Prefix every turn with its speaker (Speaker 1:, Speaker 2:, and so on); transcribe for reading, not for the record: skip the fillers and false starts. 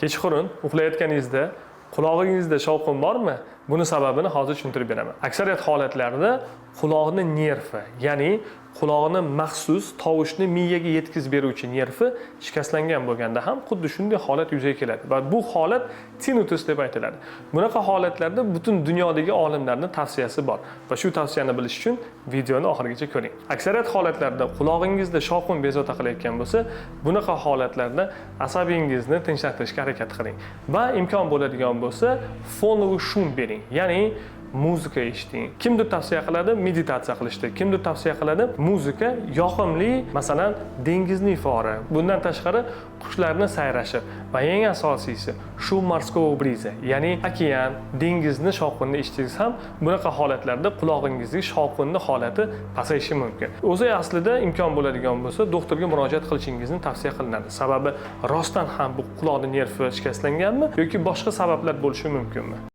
Speaker 1: Kechqurun uxlayotganingizda qulog'ingizda shovqin bormi? Buni sababini hozir tushuntirib beraman. Aksariyat holatlarda quloqni nervi, ya'ni quloqni maxsus tovushni miyaga yetkazib beruvchi nervi shikastlangan bo'lganda ham xuddi shunday holat yuzaga keladi va bu holat tinnitus deb aytiladi. Bunaqa holatlarda butun dunyodagi olimlarning tavsiyasi bor va shu tavsiyani bilish uchun videoni oxirigacha ko'ring. Aksariyat holatlarda qulog'ingizda shovqin bezovta qilayotgan bo'lsa, bunaqa holatlarda asabingizni tinchlantirishga harakat qiling va imkon bo'ladigan bo'lsa, fonoviy shum bering. Ya'ni muzika eshiting. Kimdir tavsiya qiladi meditatsiya qilishni, kimdir tavsiya qiladi muzika yoqimli, masalan, dengizning fori. Bundan tashqari qushlarning sayrashi va eng asosiysi shu morskovo briza, ya'ni okean, dengizni shovqinini eshitsangiz ham bunaqa holatlarda qulog'ingizdagi shovqinning holati pasayishi mumkin. O'zi aslida imkon bo'ladigan bo'lsa, doktorga murojaat qilishingizni tavsiya qilinadi. Sababi rostdan ham bu quloqning nervi shikastlanganmi yoki boshqa sabablar bo'lishi mumkinmi?